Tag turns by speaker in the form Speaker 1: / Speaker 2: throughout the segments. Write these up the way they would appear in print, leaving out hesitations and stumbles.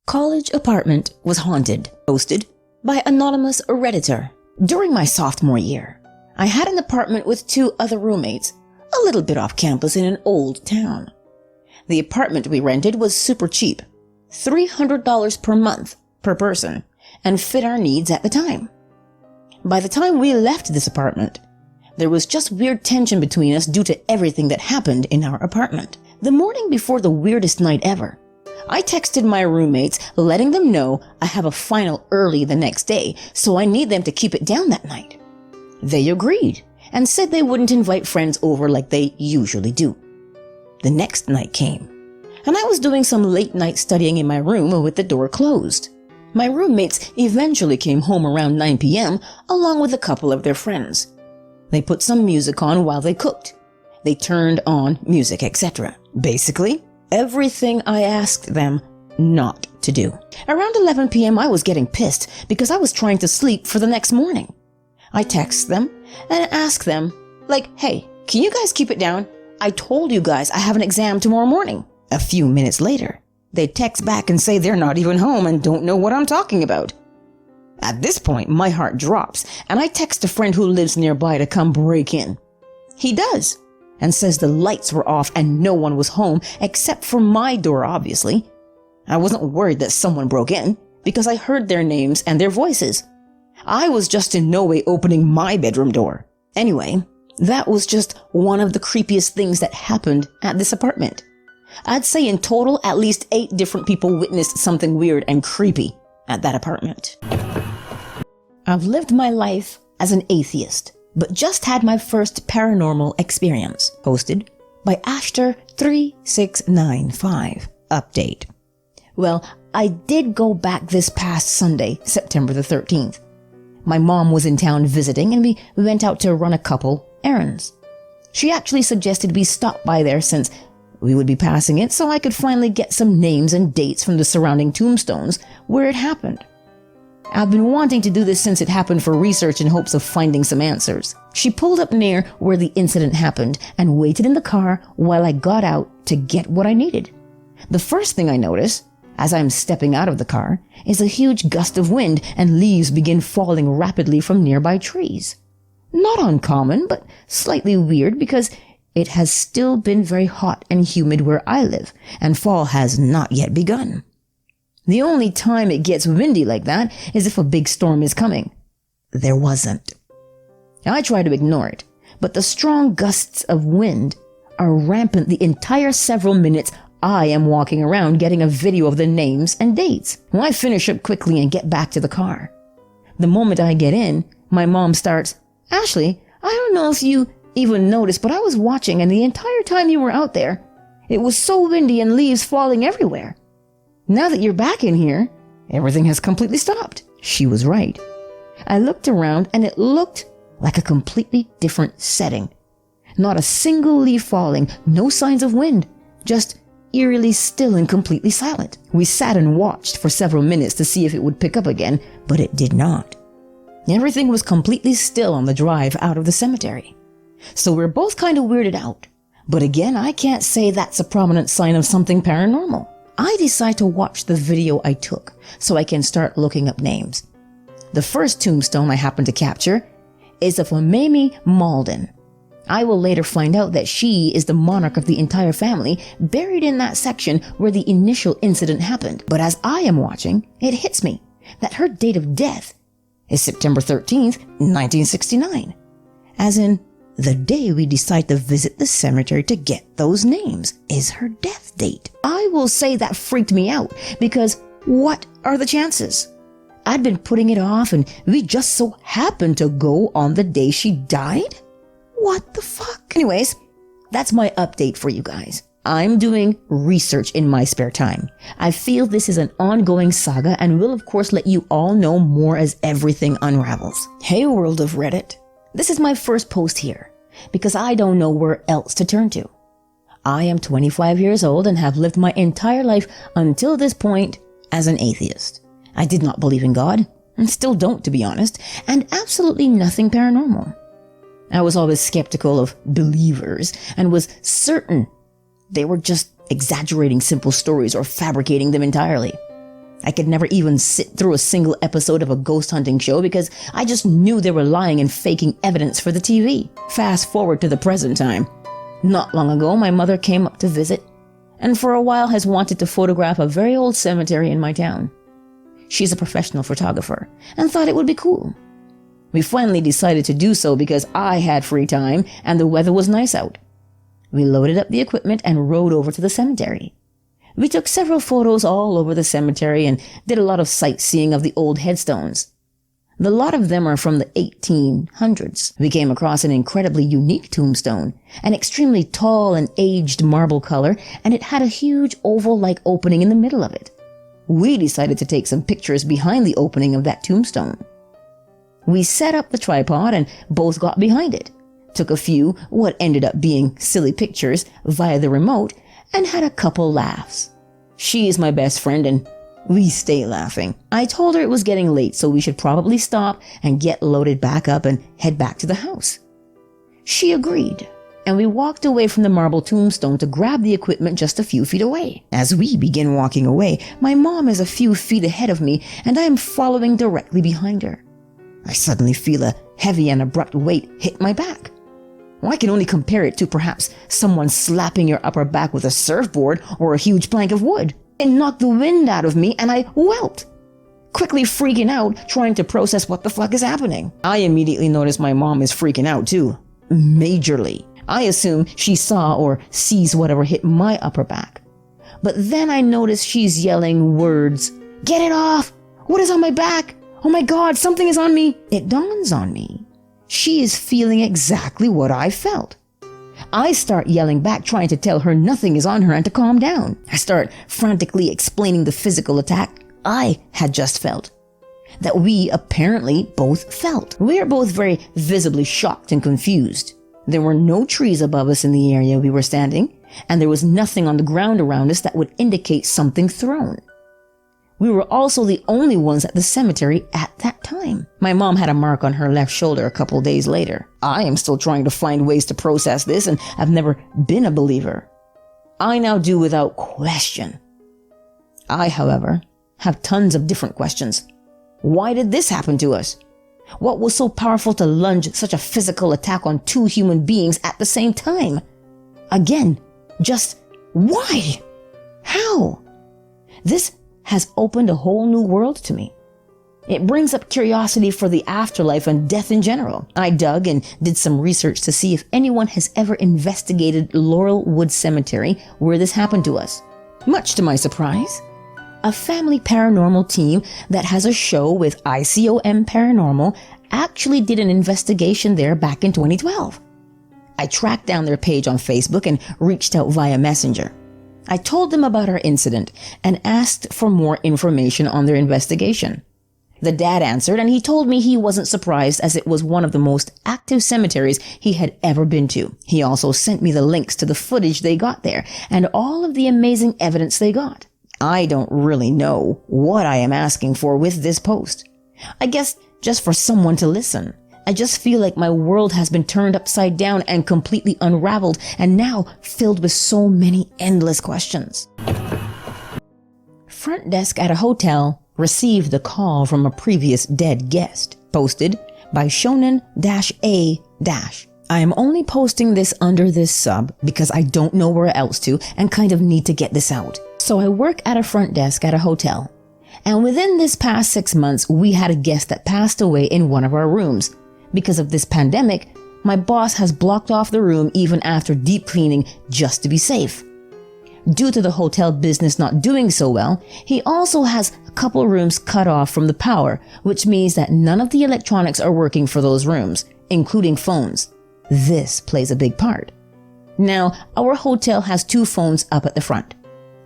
Speaker 1: College apartment was haunted. Posted by anonymous Redditor. During my sophomore year, I had an apartment with 2 other roommates, a little bit off campus in an old town. The apartment we rented was super cheap, $300 per month per person, and fit our needs at the time. By the time we left this apartment, there was just weird tension between us due to everything that happened in our apartment. The morning before the weirdest night ever, I texted my roommates letting them know I have a final early the next day, so I need them to keep it down that night. They agreed and said they wouldn't invite friends over like they usually do. The next night came, and I was doing some late night studying in my room with the door closed. My roommates eventually came home around 9 p.m. along with a couple of their friends. They put some music on while they cooked. They turned on music, etc. Basically, everything I asked them not to do. Around 11 p.m. I was getting pissed because I was trying to sleep for the next morning. I text them and ask them, like, hey, can you guys keep it down? I told you guys I have an exam tomorrow morning. A few minutes later, they text back and say they're not even home and don't know what I'm talking about. At this point, my heart drops and I text a friend who lives nearby to come break in. He does, and says the lights were off and no one was home except for my door, obviously. I wasn't worried that someone broke in because I heard their names and their voices. I was just in no way opening my bedroom door. Anyway, that was just one of the creepiest things that happened at this apartment. I'd say in total at least 8 different people witnessed something weird and creepy at that apartment. I've lived my life as an atheist, but just had my first paranormal experience. Posted by Ashter3695. Update. Well, I did go back this past Sunday, September the 13th. My mom was in town visiting and we went out to run a couple errands. She actually suggested we stop by there since we would be passing it so I could finally get some names and dates from the surrounding tombstones where it happened. I've been wanting to do this since it happened for research in hopes of finding some answers. She pulled up near where the incident happened and waited in the car while I got out to get what I needed. The first thing I notice, as I'm stepping out of the car, is a huge gust of wind and leaves begin falling rapidly from nearby trees. Not uncommon, but slightly weird because it has still been very hot and humid where I live, and fall has not yet begun. The only time it gets windy like that is if a big storm is coming. There wasn't. I try to ignore it, but the strong gusts of wind are rampant the entire several minutes I am walking around getting a video of the names and dates. Well, I finish up quickly and get back to the car. The moment I get in, my mom starts, Ashley, I don't know if you even noticed, but I was watching and the entire time you were out there, it was so windy and leaves falling everywhere. Now that you're back in here, everything has completely stopped. She was right. I looked around and it looked like a completely different setting. Not a single leaf falling, no signs of wind, just eerily still and completely silent. We sat and watched for several minutes to see if it would pick up again, but it did not. Everything was completely still on the drive out of the cemetery. So we're both kind of weirded out. But again, I can't say that's a prominent sign of something paranormal. I decide to watch the video I took so I can start looking up names. The first tombstone I happen to capture is of a Mamie Malden. I will later find out that she is the monarch of the entire family buried in that section where the initial incident happened. But as I am watching, it hits me that her date of death is September 13th, 1969. As in, the day we decide to visit the cemetery to get those names is her death date. I will say that freaked me out because what are the chances? I'd been putting it off and we just so happened to go on the day she died? What the fuck? Anyways, that's my update for you guys. I'm doing research in my spare time. I feel this is an ongoing saga and will of course let you all know more as everything unravels. Hey world of Reddit. This is my first post here, because I don't know where else to turn to. I am 25 years old and have lived my entire life until this point as an atheist. I did not believe in God, and still don't to be honest, and absolutely nothing paranormal. I was always skeptical of believers and was certain they were just exaggerating simple stories or fabricating them entirely. I could never even sit through a single episode of a ghost hunting show because I just knew they were lying and faking evidence for the TV. Fast forward to the present time. Not long ago, my mother came up to visit, and for a while has wanted to photograph a very old cemetery in my town. She's a professional photographer and thought it would be cool. We finally decided to do so because I had free time and the weather was nice out. We loaded up the equipment and rode over to the cemetery. We took several photos all over the cemetery and did a lot of sightseeing of the old headstones. A lot of them are from the 1800s. We came across an incredibly unique tombstone, an extremely tall and aged marble color, and it had a huge oval-like opening in the middle of it. We decided to take some pictures behind the opening of that tombstone. We set up the tripod and both got behind it, took a few what ended up being silly pictures via the remote, and had a couple laughs. She is my best friend and we stay laughing. I told her it was getting late, so we should probably stop and get loaded back up and head back to the house. She agreed, and we walked away from the marble tombstone to grab the equipment just a few feet away. As we begin walking away, my mom is a few feet ahead of me, and I am following directly behind her. I suddenly feel a heavy and abrupt weight hit my back. Well, I can only compare it to perhaps someone slapping your upper back with a surfboard or a huge plank of wood. It knocked the wind out of me and I whelped, quickly freaking out, trying to process what the fuck is happening. I immediately notice my mom is freaking out too, majorly. I assume she saw or sees whatever hit my upper back. But then I notice she's yelling words, "Get it off! What is on my back? Oh my God, something is on me!" It dawns on me. She is feeling exactly what I felt. I start yelling back, trying to tell her nothing is on her and to calm down. I start frantically explaining the physical attack I had just felt, that we apparently both felt. We are both very visibly shocked and confused. There were no trees above us in the area we were standing, and there was nothing on the ground around us that would indicate something thrown. We were also the only ones at the cemetery at that time. My mom had a mark on her left shoulder a couple days later. I am still trying to find ways to process this, and I've never been a believer. I now do without question. I, however, have tons of different questions. Why did this happen to us? What was so powerful to lunge such a physical attack on two human beings at the same time? Again, just why? How? This has opened a whole new world to me. It brings up curiosity for the afterlife and death in general. I dug and did some research to see if anyone has ever investigated Laurel Wood Cemetery where this happened to us. Much to my surprise, a family paranormal team that has a show with ICOM Paranormal actually did an investigation there back in 2012. I tracked down their page on Facebook and reached out via Messenger. I told them about our incident and asked for more information on their investigation. The dad answered and he told me he wasn't surprised as it was one of the most active cemeteries he had ever been to. He also sent me the links to the footage they got there and all of the amazing evidence they got. I don't really know what I am asking for with this post. I guess just for someone to listen. I just feel like my world has been turned upside down and completely unraveled and now filled with so many endless questions. Front desk at a hotel received the call from a previous dead guest. Posted by Shonen-A-. I am only posting this under this sub because I don't know where else to and kind of need to get this out. So I work at a front desk at a hotel. And within this past 6 months, we had a guest that passed away in one of our rooms. Because of this pandemic, my boss has blocked off the room even after deep cleaning just to be safe. Due to the hotel business not doing so well, he also has a couple rooms cut off from the power, which means that none of the electronics are working for those rooms, including phones. This plays a big part. Now, our hotel has 2 phones up at the front.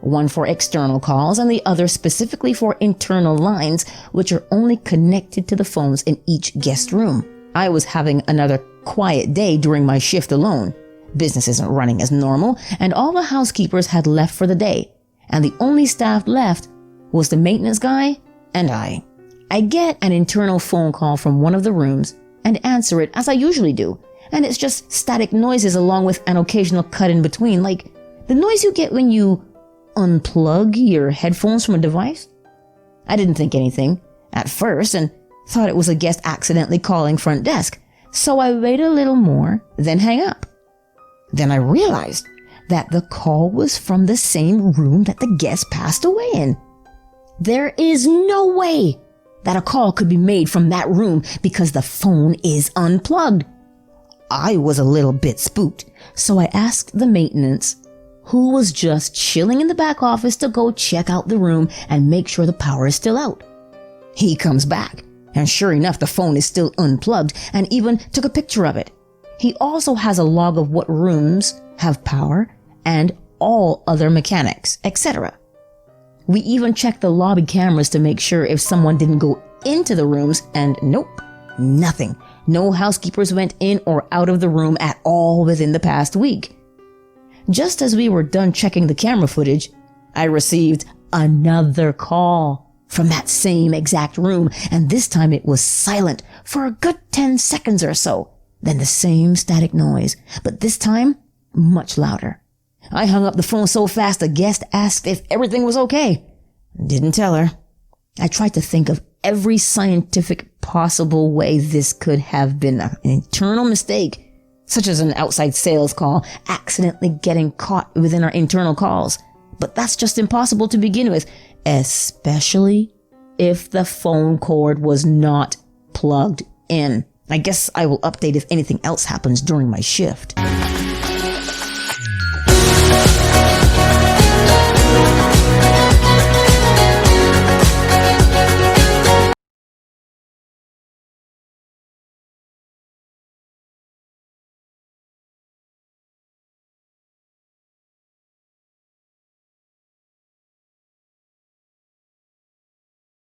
Speaker 1: One for external calls and the other specifically for internal lines, which are only connected to the phones in each guest room. I was having another quiet day during my shift alone. Business isn't running as normal, and all the housekeepers had left for the day, and the only staff left was the maintenance guy and I. I get an internal phone call from one of the rooms and answer it as I usually do, and it's just static noises along with an occasional cut in between, like the noise you get when you unplug your headphones from a device. I didn't think anything at first and thought it was a guest accidentally calling front desk. So I waited a little more, then hang up. Then I realized that the call was from the same room that the guest passed away in. There is no way that a call could be made from that room because the phone is unplugged. I was a little bit spooked, so I asked the maintenance, who was just chilling in the back office, to go check out the room and make sure the power is still out. He comes back, and sure enough, the phone is still unplugged, and even took a picture of it. He also has a log of what rooms have power and all other mechanics, etc. We even checked the lobby cameras to make sure if someone didn't go into the rooms, and nope, nothing. No housekeepers went in or out of the room at all within the past week. Just as we were done checking the camera footage, I received another call from that same exact room, and this time it was silent for a good 10 seconds or so. Then the same static noise, but this time much louder. I hung up the phone so fast the guest asked if everything was okay. Didn't tell her. I tried to think of every scientific possible way this could have been an internal mistake, such as an outside sales call accidentally getting caught within our internal calls. But that's just impossible to begin with, especially if the phone cord was not plugged in. I guess I will update if anything else happens during my shift.